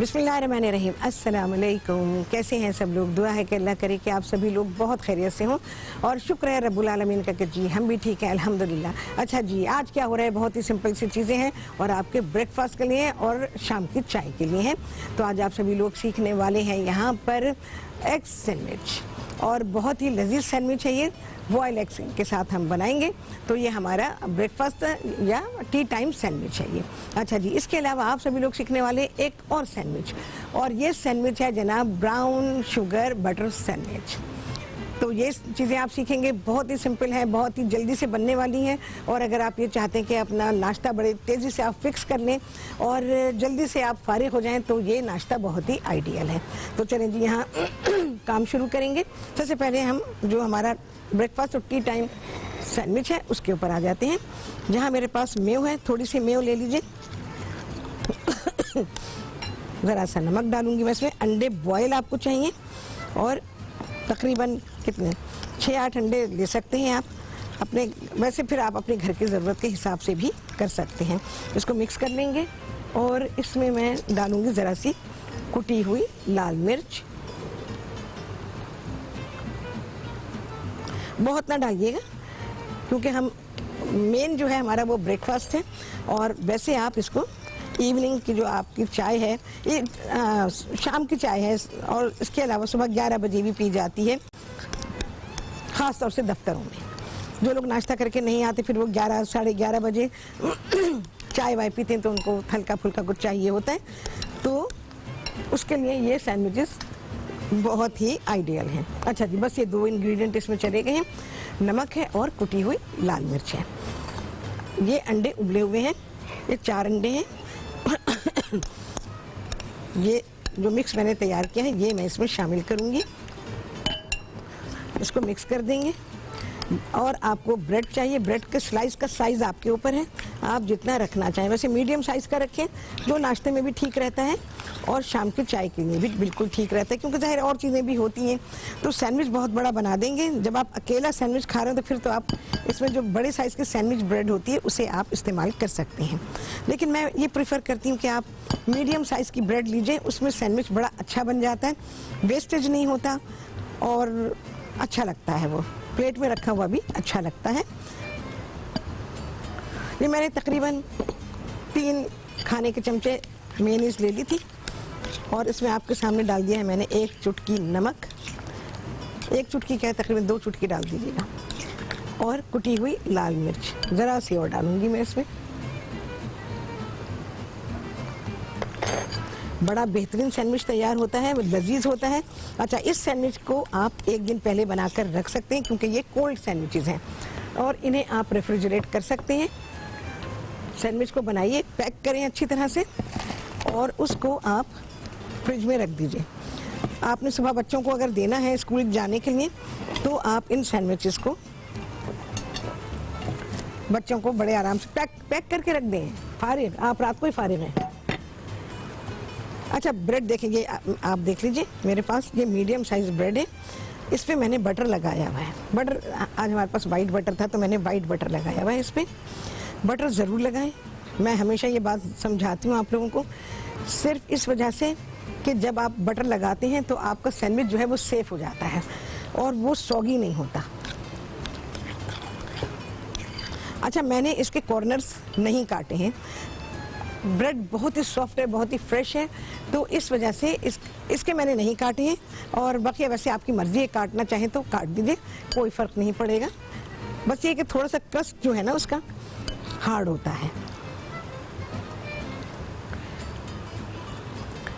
बिस्मिल्लाहिर्रहमानिर्रहीम। अस्सलाम वालेकुम। कैसे हैं सब लोग? दुआ है कि अल्लाह करे कि आप सभी लोग बहुत खैरियत से हों और शुक्र है रब्बुल आलमीन का कि जी हम भी ठीक हैं अल्हम्दुलिल्लाह। अच्छा जी, आज क्या हो रहा है? बहुत ही सिंपल सी चीज़ें हैं और आपके ब्रेकफास्ट के लिए और शाम की चाय के लिए हैं। तो आज आप सभी लोग सीखने वाले हैं यहाँ पर एग सैंडविच, और बहुत ही लजीज सैंडविच है ये, बॉयल एग्स के साथ हम बनाएंगे। तो ये हमारा ब्रेकफास्ट या टी टाइम सैंडविच है ये। अच्छा जी, इसके अलावा आप सभी लोग सीखने वाले एक और सैंडविच, और ये सैंडविच है जनाब ब्राउन शुगर बटर सैंडविच। तो ये चीज़ें आप सीखेंगे, बहुत ही सिंपल है, बहुत ही जल्दी से बनने वाली हैं। और अगर आप ये चाहते हैं कि अपना नाश्ता बड़े तेज़ी से आप फिक्स कर लें और जल्दी से आप फारिग हो जाएं, तो ये नाश्ता बहुत ही आइडियल है। तो चलें जी, यहाँ काम शुरू करेंगे। सबसे पहले हम जो हमारा ब्रेकफास्ट और टी टाइम सैंडविच है उसके ऊपर आ जाते हैं। जहाँ मेरे पास मेव है, थोड़ी सी मेव ले लीजिए। ज़रा सा नमक डालूंगी मैं इसमें। अंडे बॉयल आपको चाहिए, और तकरीबन कितने 6-8 अंडे ले सकते हैं आप अपने, वैसे फिर आप अपने घर की ज़रूरत के हिसाब से भी कर सकते हैं। इसको मिक्स कर लेंगे और इसमें मैं डालूंगी ज़रा सी कुटी हुई लाल मिर्च। बहुत ना डालिएगा क्योंकि हम मेन जो है हमारा वो ब्रेकफास्ट है, और वैसे आप इसको इवनिंग की जो आपकी चाय है, ये शाम की चाय है, और इसके अलावा सुबह 11 बजे भी पी जाती है, ख़ास तौर से दफ्तरों में। जो लोग नाश्ता करके नहीं आते फिर वो 11 साढ़े 11 बजे चाय वाय पीते हैं, तो उनको हल्का फुल्का कुछ चाहिए होता है। तो उसके लिए ये सैंडविचेस बहुत ही आइडियल हैं। अच्छा जी, बस ये 2 इंग्रेडिएंट इसमें चले गए हैं, नमक है और कुटी हुई लाल मिर्च है। ये अंडे उबले हुए हैं, ये 4 अंडे हैं। ये जो मिक्स मैंने तैयार किया है ये मैं इसमें शामिल करूंगी। इसको मिक्स कर देंगे। और आपको ब्रेड चाहिए, ब्रेड के स्लाइस का साइज़ आपके ऊपर है, आप जितना रखना चाहें। वैसे मीडियम साइज़ का रखें, जो नाश्ते में भी ठीक रहता है और शाम की चाय के लिए भी बिल्कुल ठीक रहता है, क्योंकि ज़ाहिर और चीज़ें भी होती हैं। तो सैंडविच बहुत बड़ा बना देंगे। जब आप अकेला सैंडविच खा रहे हो तो फिर तो आप इसमें जो बड़े साइज़ की सैंडविच ब्रेड होती है उसे आप इस्तेमाल कर सकते हैं। लेकिन मैं ये प्रेफर करती हूँ कि आप मीडियम साइज़ की ब्रेड लीजिए, उसमें सैंडविच बड़ा अच्छा बन जाता है, वेस्टेज नहीं होता और अच्छा लगता है, वो प्लेट में रखा हुआ भी अच्छा लगता है। ये मैंने तकरीबन 3 खाने के चमचे मेयोनीज ले ली थी, और इसमें आपके सामने डाल दिया है मैंने 1 चुटकी नमक। 1 चुटकी क्या है, तकरीबन 2 चुटकी डाल दीजिएगा। और कुटी हुई लाल मिर्च ज़रा सी और डालूंगी मैं इसमें। बड़ा बेहतरीन सैंडविच तैयार होता है, लजीज होता है। अच्छा, इस सैंडविच को आप 1 दिन पहले बनाकर रख सकते हैं, क्योंकि ये कोल्ड सैंडविचेस हैं और इन्हें आप रेफ्रिजरेट कर सकते हैं। सैंडविच को बनाइए, पैक करें अच्छी तरह से, और उसको आप फ्रिज में रख दीजिए। आपने सुबह बच्चों को अगर देना है स्कूल जाने के लिए, तो आप इन सैंडविचेस को बच्चों को बड़े आराम से पैक करके रख दें। फारिग, आप रात को ही फारिग हैं। अच्छा, ब्रेड देखेंगे आप देख लीजिए, मेरे पास ये मीडियम साइज ब्रेड है। इस पर मैंने बटर लगाया हुआ है। बटर आज हमारे पास वाइट बटर था, तो मैंने वाइट बटर लगाया हुआ है। इस पर बटर ज़रूर लगाएं। मैं हमेशा ये बात समझाती हूँ आप लोगों को, सिर्फ इस वजह से कि जब आप बटर लगाते हैं तो आपका सैंडविच जो है वो सेफ हो जाता है और वो सॉगी नहीं होता। अच्छा, मैंने इसके कॉर्नर्स नहीं काटे हैं। ब्रेड बहुत ही सॉफ्ट है, बहुत ही फ्रेश है, तो इस वजह से इसके मैंने नहीं काटे हैं। और बाकी वैसे आपकी मर्जी है, काटना चाहें तो काट दीजिए, कोई फ़र्क नहीं पड़ेगा। बस ये कि थोड़ा सा क्रस्ट जो है ना उसका हार्ड होता है।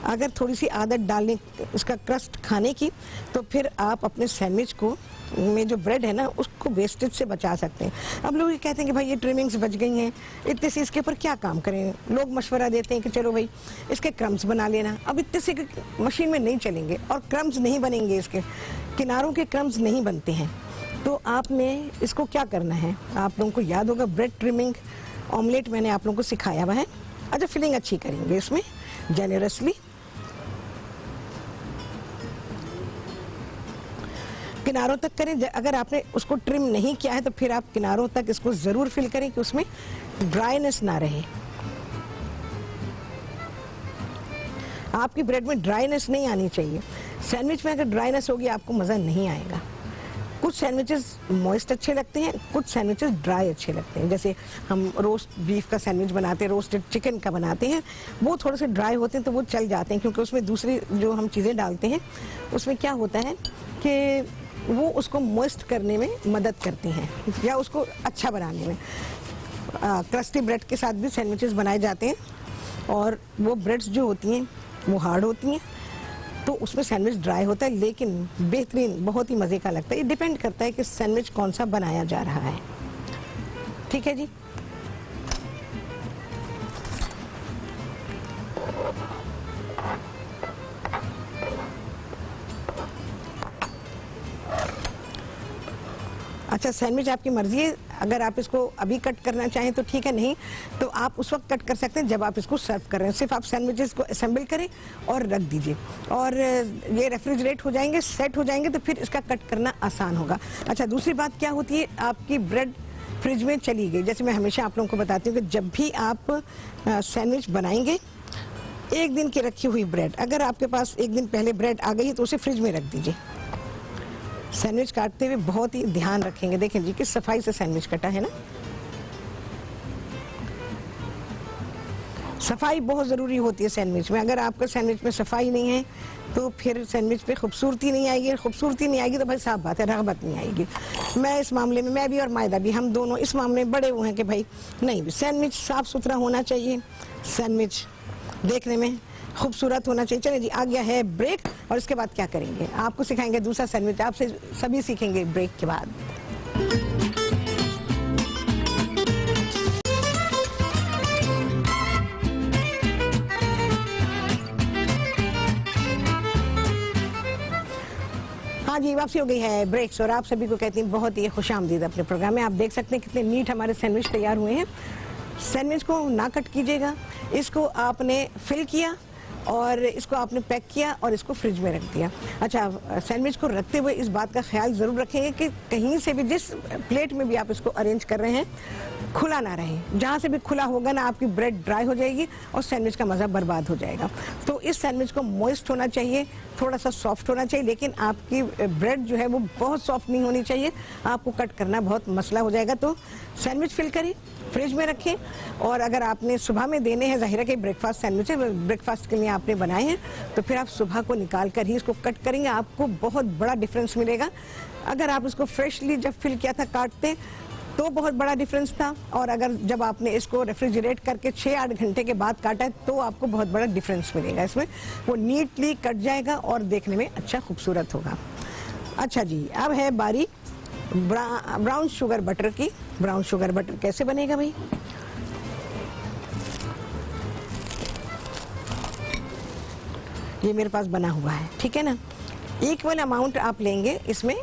अगर थोड़ी सी आदत डालने उसका क्रस्ट खाने की, तो फिर आप अपने सैंडविच को में जो ब्रेड है ना उसको वेस्टेज से बचा सकते हैं। अब लोग ये कहते हैं कि भाई ये ट्रिमिंग्स बच गई हैं, इतने से इसके ऊपर क्या काम करें। लोग मशवरा देते हैं कि चलो भाई इसके क्रम्स बना लेना। अब इतने से मशीन में नहीं चलेंगे और क्रम्स नहीं बनेंगे, इसके किनारों के क्रम्स नहीं बनते हैं। तो आपने इसको क्या करना है, आप लोगों को याद होगा ब्रेड ट्रिमिंग ऑमलेट मैंने आप लोगों को सिखाया हुआ है। अच्छा, फिलिंग अच्छी करेंगे इसमें जेनरसली। किनारों तक करें। अगर आपने उसको ट्रिम नहीं किया है तो फिर आप किनारों तक इसको ज़रूर फिल करें कि उसमें ड्राइनेस ना रहे। आपकी ब्रेड में ड्राइनेस नहीं आनी चाहिए। सैंडविच में अगर ड्राइनेस होगी आपको मज़ा नहीं आएगा। कुछ सैंडविचेस मॉइस्ट अच्छे लगते हैं, कुछ सैंडविचेस ड्राई अच्छे लगते हैं। जैसे हम रोस्ट बीफ का सैंडविच बनाते हैं, रोस्टेड चिकन का बनाते हैं, वो थोड़े से ड्राई होते हैं तो वो चल जाते हैं, क्योंकि उसमें दूसरी जो हम चीज़ें डालते हैं उसमें क्या होता है कि वो उसको मॉइस्ट करने में मदद करती हैं या उसको अच्छा बनाने में। क्रस्टी ब्रेड के साथ भी सैंडविचेस बनाए जाते हैं और वो ब्रेड्स जो होती हैं वो हार्ड होती हैं, तो उसमें सैंडविच ड्राई होता है लेकिन बेहतरीन, बहुत ही मज़े का लगता है। ये डिपेंड करता है कि सैंडविच कौन सा बनाया जा रहा है। ठीक है जी। अच्छा, सैंडविच आपकी मर्जी है, अगर आप इसको अभी कट करना चाहें तो ठीक है, नहीं तो आप उस वक्त कट कर सकते हैं जब आप इसको सर्व कर रहे हैं। सिर्फ आप सैंडविचेस को असेंबल करें और रख दीजिए और ये रेफ्रिजरेट हो जाएंगे, सेट हो जाएंगे, तो फिर इसका कट करना आसान होगा। अच्छा, दूसरी बात क्या होती है, आपकी ब्रेड फ्रिज में चली गई। जैसे मैं हमेशा आप लोगों को बताती हूँ कि जब भी आप सैंडविच बनाएंगे, एक दिन की रखी हुई ब्रेड, अगर आपके पास एक दिन पहले ब्रेड आ गई है तो उसे फ्रिज में रख दीजिए। सैंडविच काटते हुए बहुत ही ध्यान रखेंगे। देखें जी किस सफाई से सैंडविच कटा है ना। सफाई बहुत ज़रूरी होती है सैंडविच में। अगर आपका सैंडविच में सफाई नहीं है तो फिर सैंडविच पे खूबसूरती नहीं आएगी। खूबसूरती नहीं आएगी तो भाई साफ बात है, रग़बत नहीं आएगी। मैं इस मामले में, मैं भी और मायदा भी, हम दोनों इस मामले में बड़े हुए हैं कि भाई नहीं, सैंडविच साफ़ सुथरा होना चाहिए, सैंडविच देखने में खूबसूरत होना चाहिए। चलिए जी, आ गया है ब्रेक और इसके बाद क्या करेंगे, आपको सिखाएंगे दूसरा सैंडविच। आपसे सभी सीखेंगे ब्रेक के बाद। हाँ जी, वापसी हो गई है ब्रेक्स और आप सभी को कहती हैं बहुत ही खुशामदीद अपने प्रोग्राम में। आप देख सकते हैं कितने नीट हमारे सैंडविच तैयार हुए हैं। सैंडविच को ना कट कीजिएगा, इसको आपने फिल किया और इसको आपने पैक किया और इसको फ्रिज में रख दिया। अच्छा, सैंडविच को रखते हुए इस बात का ख्याल ज़रूर रखेंगे कि कहीं से भी, जिस प्लेट में भी आप इसको अरेंज कर रहे हैं, खुला ना रहे। जहाँ से भी खुला होगा ना, आपकी ब्रेड ड्राई हो जाएगी और सैंडविच का मज़ा बर्बाद हो जाएगा। तो इस सैंडविच को मॉइस्ट होना चाहिए, थोड़ा सा सॉफ्ट होना चाहिए, लेकिन आपकी ब्रेड जो है वो बहुत सॉफ्ट नहीं होनी चाहिए, आपको कट करना बहुत मसला हो जाएगा। तो सैंडविच फिल करिए, फ्रिज में रखें और अगर आपने सुबह में देने हैं, ज़ाहिर है कि ब्रेकफास्ट सैंडविच है, ब्रेकफास्ट के लिए आपने बनाए हैं, तो फिर आप सुबह को निकाल कर ही इसको कट करेंगे, आपको बहुत बड़ा डिफरेंस मिलेगा। अगर आप इसको फ्रेशली जब फिल किया था काटते तो बहुत बड़ा डिफरेंस था, और अगर जब आपने इसको रेफ्रिजरेट करके 6-8 घंटे के बाद काटा है तो आपको बहुत बड़ा डिफरेंस मिलेगा। इसमें वो नीटली कट जाएगा और देखने में अच्छा खूबसूरत होगा। अच्छा जी, अब है बारी ब्राउन शुगर बटर की। ब्राउन शुगर बटर कैसे बनेगा भाई, ये मेरे पास बना हुआ है, ठीक है ना। इक्वल अमाउंट आप लेंगे इसमें।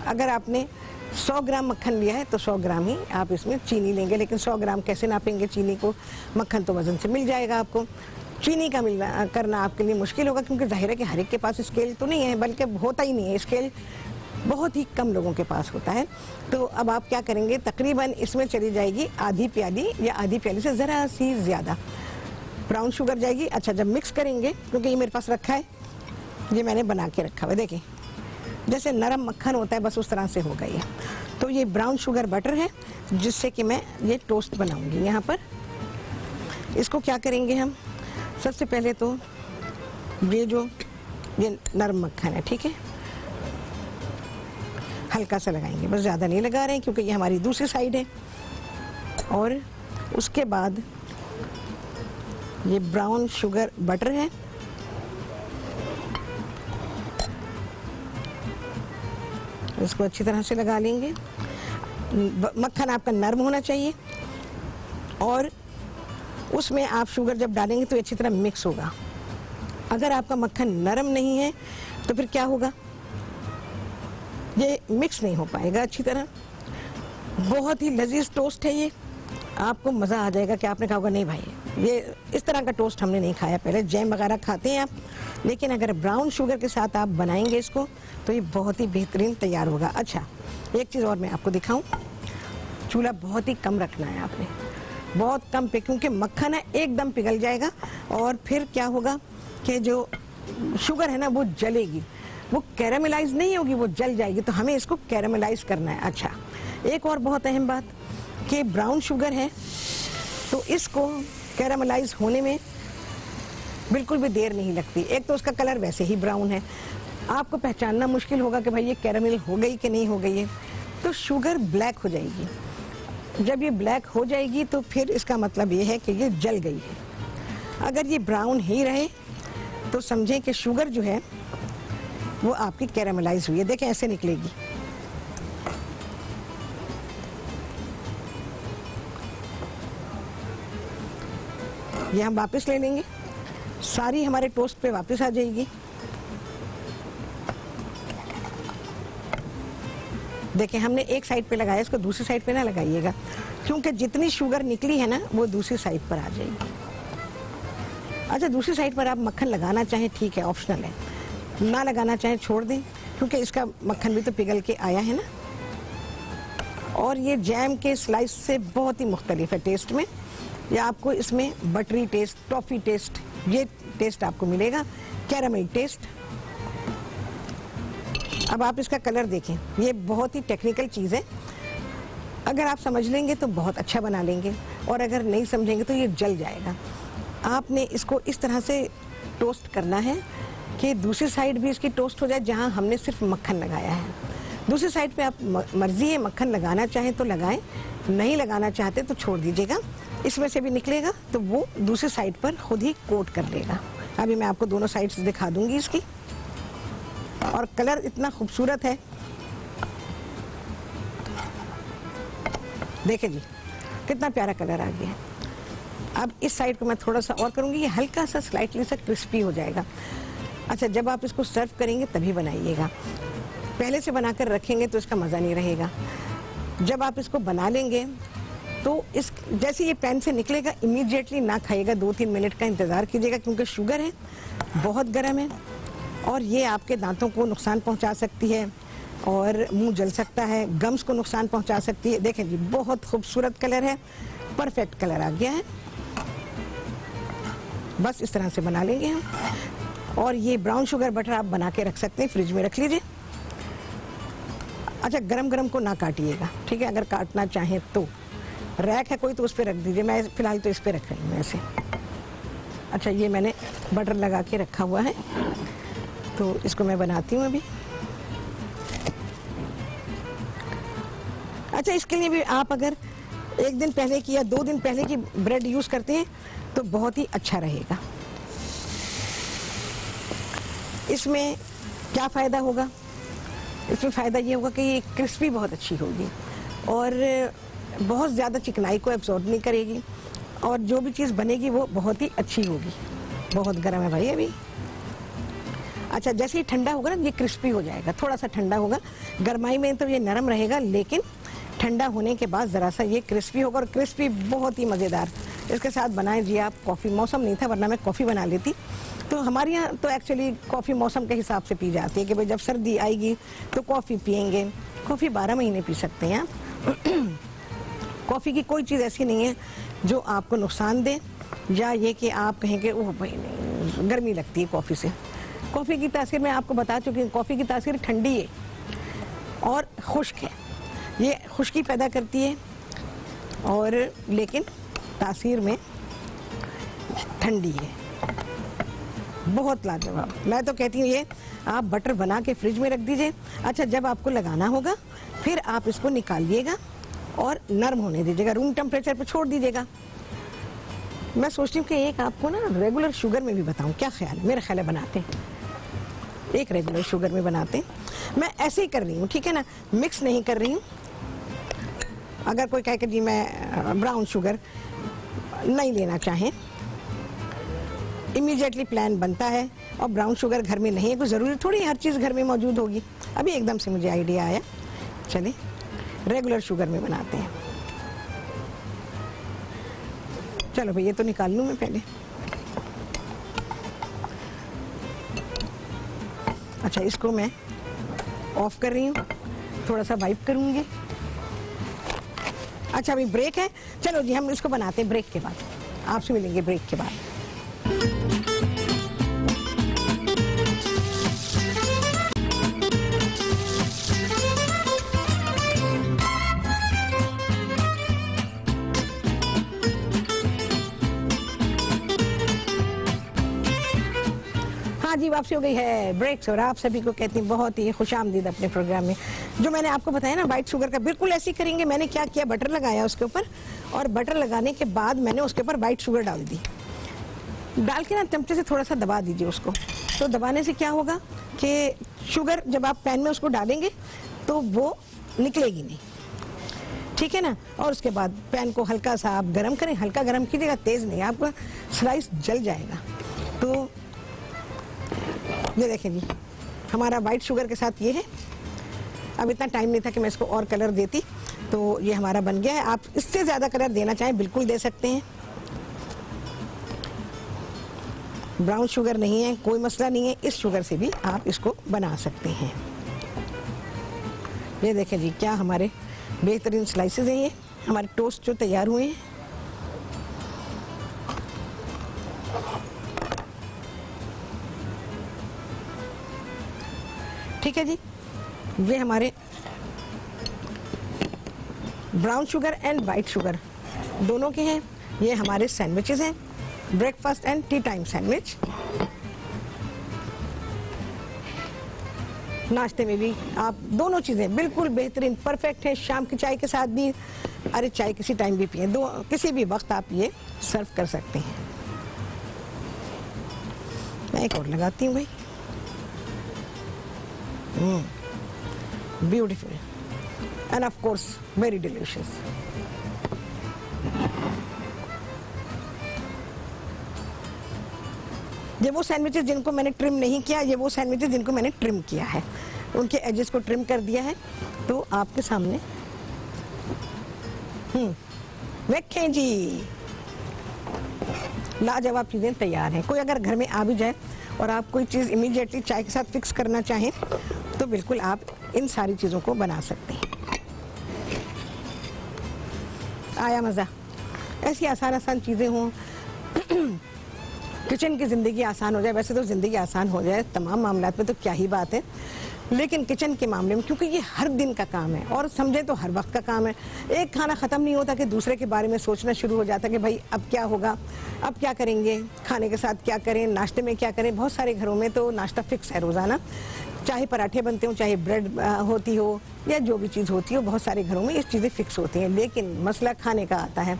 अगर आपने 100 ग्राम मक्खन लिया है तो 100 ग्राम ही आप इसमें चीनी लेंगे। लेकिन 100 ग्राम कैसे नापेंगे चीनी को, मक्खन तो वजन से मिल जाएगा आपको। चीनी का मिलना करना आपके लिए मुश्किल होगा, क्योंकि जाहिर है कि हर एक के पास स्केल तो नहीं है, बल्कि होता ही नहीं है स्केल, बहुत ही कम लोगों के पास होता है। तो अब आप क्या करेंगे, तकरीबन इसमें चली जाएगी आधी प्याली या आधी प्याली से ज़रा सी ज़्यादा ब्राउन शुगर जाएगी। अच्छा, जब मिक्स करेंगे, क्योंकि ये मेरे पास रखा है, ये मैंने बना के रखा हुआ है, देखिए जैसे नरम मक्खन होता है बस उस तरह से हो गई है। तो ये ब्राउन शुगर बटर है जिससे कि मैं ये टोस्ट बनाऊंगी। यहाँ पर इसको क्या करेंगे हम, सबसे पहले तो ये नरम मक्खन है, ठीक है, हल्का सा लगाएंगे, बस ज़्यादा नहीं लगा रहे हैं क्योंकि ये हमारी दूसरी साइड है। और उसके बाद ये ब्राउन शुगर बटर है, इसको अच्छी तरह से लगा लेंगे। मक्खन आपका नरम होना चाहिए और उसमें आप शुगर जब डालेंगे तो अच्छी तरह मिक्स होगा। अगर आपका मक्खन नरम नहीं है तो फिर क्या होगा, ये मिक्स नहीं हो पाएगा अच्छी तरह। बहुत ही लजीज टोस्ट है ये, आपको मज़ा आ जाएगा कि आपने कहा होगा नहीं भाई ये इस तरह का टोस्ट हमने नहीं खाया पहले। जैम वगैरह खाते हैं आप, लेकिन अगर ब्राउन शुगर के साथ आप बनाएंगे इसको तो ये बहुत ही बेहतरीन तैयार होगा। अच्छा, एक चीज़ और मैं आपको दिखाऊं, चूल्हा बहुत ही कम रखना है आपने, बहुत कम पे, क्योंकि मक्खन है एकदम पिघल जाएगा और फिर क्या होगा कि जो शुगर है ना वो जलेगी, वो कैरामलाइज नहीं होगी, वो जल जाएगी। तो हमें इसको कैरामलाइज करना है। अच्छा, एक और बहुत अहम बात कि ब्राउन शुगर है तो इसको कैरामलाइज होने में बिल्कुल भी देर नहीं लगती। एक तो उसका कलर वैसे ही ब्राउन है, आपको पहचानना मुश्किल होगा कि भाई ये कैरामल हो गई कि नहीं हो गई है। तो शुगर ब्लैक हो जाएगी। जब ये ब्लैक हो जाएगी तो फिर इसका मतलब ये है कि ये जल गई है। अगर ये ब्राउन ही रहे तो समझें कि शुगर जो है वो आपकी कैरामलाइज हुई है। देखें ऐसे निकलेगी। ये हम वापस ले लेंगे, सारी हमारे टोस्ट पे वापस आ जाएगी। देखें हमने एक साइड पे लगाया, इसको दूसरी साइड पे ना लगाइएगा, क्योंकि जितनी शुगर निकली है ना वो दूसरी साइड पर आ जाएगी। अच्छा, दूसरी साइड पर आप मक्खन लगाना चाहें ठीक है, ऑप्शनल है, ना लगाना चाहें छोड़ दें, क्योंकि इसका मक्खन भी तो पिघल के आया है ना। और ये जैम के स्लाइस से बहुत ही मुख्तलिफ है टेस्ट में। या आपको इसमें बटरी टेस्ट, टॉफ़ी टेस्ट, ये टेस्ट आपको मिलेगा, कैरामल टेस्ट। अब आप इसका कलर देखें, ये बहुत ही टेक्निकल चीज़ है। अगर आप समझ लेंगे तो बहुत अच्छा बना लेंगे, और अगर नहीं समझेंगे तो ये जल जाएगा। आपने इसको इस तरह से टोस्ट करना है कि दूसरी साइड भी इसकी टोस्ट हो जाए, जहां हमने सिर्फ मक्खन लगाया है। दूसरी साइड पे आप मर्जी है, मक्खन लगाना चाहें तो लगाएं, नहीं लगाना चाहते तो छोड़ दीजिएगा। इसमें से भी निकलेगा तो वो दूसरी साइड पर खुद ही कोट कर लेगा। अभी मैं आपको दोनों साइड से दिखा दूंगी इसकी। और कलर इतना खूबसूरत है, देखें जी कितना प्यारा कलर आ गया है। अब इस साइड को मैं थोड़ा सा और करूंगी, ये हल्का सा स्लाइटली सा क्रिस्पी हो जाएगा। अच्छा, जब आप इसको सर्व करेंगे तभी बनाइएगा, पहले से बनाकर रखेंगे तो इसका मज़ा नहीं रहेगा। जब आप इसको बना लेंगे तो इस जैसे ये पैन से निकलेगा इमीडिएटली ना खाइएगा, 2-3 मिनट का इंतज़ार कीजिएगा, क्योंकि शुगर है, बहुत गर्म है और ये आपके दांतों को नुकसान पहुंचा सकती है और मुंह जल सकता है, गम्स को नुकसान पहुंचा सकती है। देखें जी बहुत खूबसूरत कलर है, परफेक्ट कलर आ गया है। बस इस तरह से बना लेंगे हम। और ये ब्राउन शुगर बटर आप बना के रख सकते हैं, फ्रिज में रख लीजिए। अच्छा, गरम गरम को ना काटिएगा, ठीक है, अगर काटना चाहें तो। रैक है कोई तो उस पर रख दीजिए, मैं फ़िलहाल तो इस पर रख रही हूँ ऐसे। अच्छा, ये मैंने बटर लगा के रखा हुआ है, तो इसको मैं बनाती हूँ अभी। अच्छा, इसके लिए भी आप अगर 1 दिन पहले की या 2 दिन पहले की ब्रेड यूज़ करते हैं तो बहुत ही अच्छा रहेगा। इसमें क्या फ़ायदा होगा? इसमें फ़ायदा ये होगा कि ये क्रिस्पी बहुत अच्छी होगी और बहुत ज़्यादा चिकनाई को एब्जॉर्ब नहीं करेगी, और जो भी चीज़ बनेगी वो बहुत ही अच्छी होगी। बहुत गर्म है भाई अभी। अच्छा, जैसे ही ठंडा होगा ना ये क्रिस्पी हो जाएगा, थोड़ा सा ठंडा होगा। गरमाई में तो ये नरम रहेगा, लेकिन ठंडा होने के बाद ज़रा सा ये क्रिस्पी होगा, और क्रिस्पी बहुत ही मज़ेदार। इसके साथ बनाएं जी आप कॉफ़ी। मौसम नहीं था वरना मैं कॉफ़ी बना लेती। तो हमारे यहाँ तो एक्चुअली कॉफ़ी मौसम के हिसाब से पी जाती है कि भाई जब सर्दी आएगी तो कॉफ़ी पियेंगे। कॉफ़ी 12 महीने पी सकते हैं आप। कॉफ़ी की कोई चीज़ ऐसी नहीं है जो आपको नुकसान दे, या ये कि आप कहें कि ओह भाई नहीं गर्मी लगती है कॉफ़ी से। कॉफ़ी की तासीर मैं आपको बता चुकी हूँ, कॉफ़ी की तासीर ठंडी है और खुश्क है। ये खुश्की पैदा करती है और लेकिन तासीर में ठंडी है, बहुत लाजवाब। मैं तो कहती हूँ ये आप बटर बना के फ्रिज में रख दीजिए। अच्छा, जब आपको लगाना होगा फिर आप इसको निकालिएगा और नरम होने दीजिएगा, रूम टेम्परेचर पे छोड़ दीजिएगा। मैं सोचती हूँ कि एक आपको ना रेगुलर शुगर में भी बताऊँ, क्या ख्याल है? मेरा ख्याल है बनाते हैं, एक रेगुलर शुगर में बनाते हैं। मैं ऐसे ही कर रही हूँ, ठीक है ना, मिक्स नहीं कर रही हूँ। अगर कोई कहे कि जी मैं ब्राउन शुगर नहीं लेना चाहें, इमीडिएटली प्लान बनता है, और ब्राउन शुगर घर में नहीं है, कोई ज़रूरी थोड़ी हर चीज़ घर में मौजूद होगी। अभी एकदम से मुझे आइडिया आया, चलिए रेगुलर शुगर में बनाते हैं। चलो भाई, ये तो निकाल लूँ मैं पहले। अच्छा, इसको मैं ऑफ कर रही हूँ, थोड़ा सा वाइप करूँगी। अच्छा, अभी ब्रेक है, चलो जी हम इसको बनाते हैं ब्रेक के बाद। आपसे मिलेंगे ब्रेक के बाद। हाँ जी, वापसी हो गई है ब्रेक से और आप सभी को कहती हूँ बहुत ही खुशामदीद अपने प्रोग्राम में। जो मैंने आपको बताया ना वाइट शुगर का, बिल्कुल ऐसे ही करेंगे। मैंने क्या किया, बटर लगाया उसके ऊपर और बटर लगाने के बाद मैंने उसके ऊपर वाइट शुगर डाल दी। डाल के ना चमचे से थोड़ा सा दबा दीजिए उसको। तो दबाने से क्या होगा कि शुगर जब आप पैन में उसको डालेंगे तो वो निकलेगी नहीं, ठीक है ना। और उसके बाद पैन को हल्का सा आप गरम करें, हल्का गरम कीजिएगा, तेज़ नहीं, आपका स्लाइस जल जाएगा। तो ये देखें जी, हमारा वाइट शुगर के साथ ये है। अब इतना टाइम नहीं था कि मैं इसको और कलर देती, तो ये हमारा बन गया है। आप इससे ज़्यादा कलर देना चाहें बिल्कुल दे सकते हैं। ब्राउन शुगर नहीं है, कोई मसला नहीं है, इस शुगर से भी आप इसको बना सकते हैं। ये देखें जी, क्या हमारे बेहतरीन स्लाइसेस हैं। ये हमारे टोस्ट जो तैयार हुए हैं। ठीक है जी, ये हमारे brown sugar and white sugar दोनों के हैं। ये हमारे सैंडविचेस हैं, breakfast and T time sandwich. नाश्ते में भी आप दोनों चीज़ें बिल्कुल बेहतरीन परफेक्ट है। शाम की चाय के साथ भी, अरे चाय किसी टाइम भी पिए, दो किसी भी वक्त आप ये सर्व कर सकते हैं। मैं एक और लगाती हूँ भाई। Beautiful end of course very delicious. ये वो सैंडविचेस जिनको मैंने ट्रिम नहीं किया, ये वो सैंडविचेस जिनको मैंने ट्रिम किया है, उनके एजेस को ट्रिम कर दिया है। तो आपके सामने देखें जी, लाजवाब चीज़ें तैयार हैं। कोई अगर घर में आ भी जाए और आप कोई चीज़ इमीडिएटली चाय के साथ फिक्स करना चाहें तो बिल्कुल आप इन सारी चीज़ों को बना सकते हैं। आया मज़ा? ऐसी आसान आसान चीज़ें हों, किचन की ज़िंदगी आसान हो जाए। वैसे तो ज़िंदगी आसान हो जाए तमाम मामलात में तो क्या ही बात है, लेकिन किचन के मामले में क्योंकि ये हर दिन का काम है और समझे तो हर वक्त का काम है। एक खाना ख़त्म नहीं होता कि दूसरे के बारे में सोचना शुरू हो जाता कि भाई अब क्या होगा, अब क्या करेंगे, खाने के साथ क्या करें, नाश्ते में क्या करें। बहुत सारे घरों में तो नाश्ता फिक्स है रोज़ाना, चाहे पराठे बनते हो, चाहे ब्रेड होती हो या जो भी चीज़ होती हो। बहुत सारे घरों में ये चीज़ें फिक्स होती हैं, लेकिन मसला खाने का आता है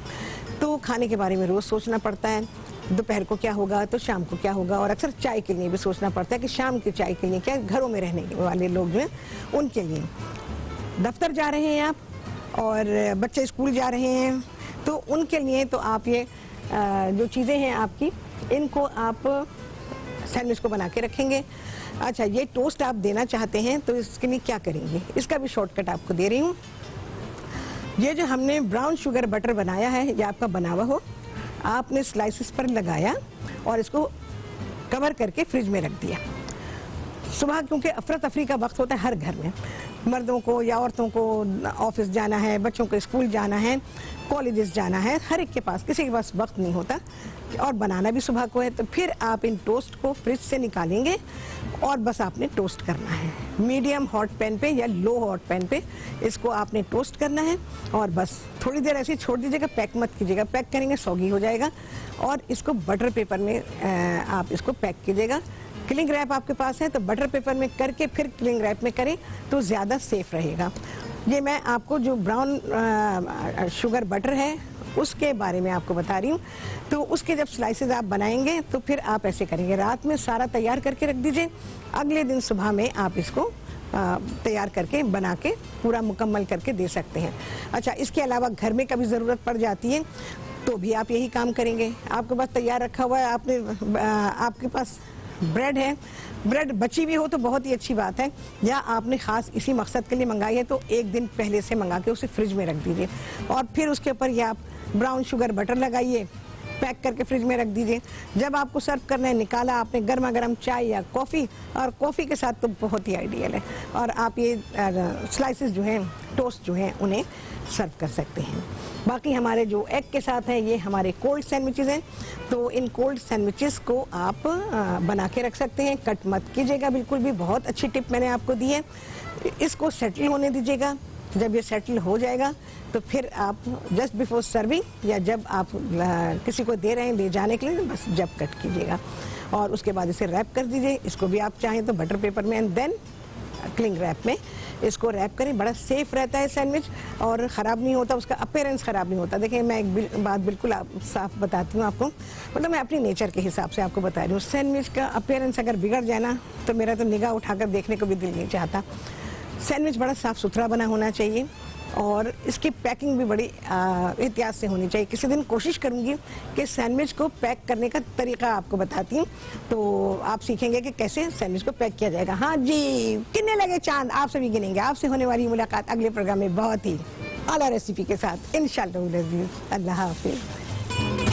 तो खाने के बारे में रोज़ सोचना पड़ता है। दोपहर को क्या होगा तो शाम को क्या होगा, और अक्सर चाय के लिए भी सोचना पड़ता है कि शाम की चाय के लिए क्या। घरों में रहने वाले लोग जो हैं उनके लिए, दफ्तर जा रहे हैं आप और बच्चे स्कूल जा रहे हैं तो उनके लिए तो आप ये जो चीज़ें हैं आपकी, इनको आप सैंडविच को बना के रखेंगे। अच्छा, ये टोस्ट आप देना चाहते हैं तो इसके लिए क्या करेंगे, इसका भी शॉर्टकट आपको दे रही हूँ। ये जो हमने ब्राउन शुगर बटर बनाया है, ये आपका बना हुआ हो, आपने स्लाइसेस पर लगाया और इसको कवर करके फ्रिज में रख दिया। सुबह क्योंकि अफरा तफरी का वक्त होता है हर घर में, मर्दों को या औरतों को ऑफिस जाना है, बच्चों को स्कूल जाना है, कॉलेजेस जाना है, हर एक के पास, किसी के पास वक्त नहीं होता और बनाना भी सुबह को है। तो फिर आप इन टोस्ट को फ्रिज से निकालेंगे और बस आपने टोस्ट करना है मीडियम हॉट पैन पे या लो हॉट पैन पे। इसको आपने टोस्ट करना है और बस थोड़ी देर ऐसे ही छोड़ दीजिएगा, पैक मत कीजिएगा, पैक करेंगे सौगी हो जाएगा। और इसको बटर पेपर में आप इसको पैक कीजिएगा। क्लिंग रैप आपके पास है तो बटर पेपर में करके फिर क्लिंग रैप में करें तो ज़्यादा सेफ रहेगा। ये मैं आपको जो ब्राउन शुगर बटर है उसके बारे में आपको बता रही हूँ। तो उसके जब स्लाइसेस आप बनाएंगे तो फिर आप ऐसे करेंगे, रात में सारा तैयार करके रख दीजिए, अगले दिन सुबह में आप इसको तैयार करके बना के पूरा मुकम्मल करके दे सकते हैं। अच्छा, इसके अलावा घर में कभी ज़रूरत पड़ जाती है तो भी आप यही काम करेंगे। आपके पास तैयार रखा हुआ है, आपके पास ब्रेड है, ब्रेड बची भी हो तो बहुत ही अच्छी बात है, या आपने ख़ास इसी मकसद के लिए मंगाई है तो एक दिन पहले से मंगा के उसे फ्रिज में रख दीजिए और फिर उसके ऊपर ये आप ब्राउन शुगर बटर लगाइए, पैक करके फ्रिज में रख दीजिए। जब आपको सर्व करना है, निकाला आपने गर्मा गर्म चाय या कॉफ़ी, और कॉफ़ी के साथ तो बहुत ही आइडियल है। और आप ये स्लाइसेस जो हैं, टोस्ट जो हैं, उन्हें सर्व कर सकते हैं। बाकी हमारे जो एग के साथ हैं, ये हमारे कोल्ड सैंडविचेस हैं, तो इन कोल्ड सैंडविचेस को आप बना के रख सकते हैं। कट मत कीजिएगा बिल्कुल भी, बहुत अच्छी टिप मैंने आपको दी है। इसको सेटल होने दीजिएगा, जब ये सेटल हो जाएगा तो फिर आप जस्ट बिफोर सर्विंग या जब आप किसी को दे रहे हैं ले जाने के लिए, बस जब कट कीजिएगा और उसके बाद इसे रैप कर दीजिए। इसको भी आप चाहें तो बटर पेपर में एंड देन क्लिंग रैप में इसको रैप करें। बड़ा सेफ रहता है सैंडविच और ख़राब नहीं होता, उसका अपीयरेंस ख़राब नहीं होता। देखिए मैं एक बात बिल्कुल साफ बताती हूँ आपको, मतलब मैं अपनी नेचर के हिसाब से आपको बता रही हूँ। सैंडविच का अपीयरेंस अगर बिगड़ जाए ना तो मेरा तो निगाह उठाकर देखने को भी दिल नहीं चाहता। सैंडविच बड़ा साफ़ सुथरा बना होना चाहिए और इसकी पैकिंग भी बड़ी एहतियात से होनी चाहिए। किसी दिन कोशिश करूंगी कि सैंडविच को पैक करने का तरीका आपको बताती हूँ, तो आप सीखेंगे कि कैसे सैंडविच को पैक किया जाएगा। हाँ जी, कितने लगे चांद आप सभी गिनेंगे। आपसे होने वाली मुलाकात अगले प्रोग्राम में बहुत ही आला रेसिपी के साथ इंशाअल्लाह। अल्लाह हाफिज़।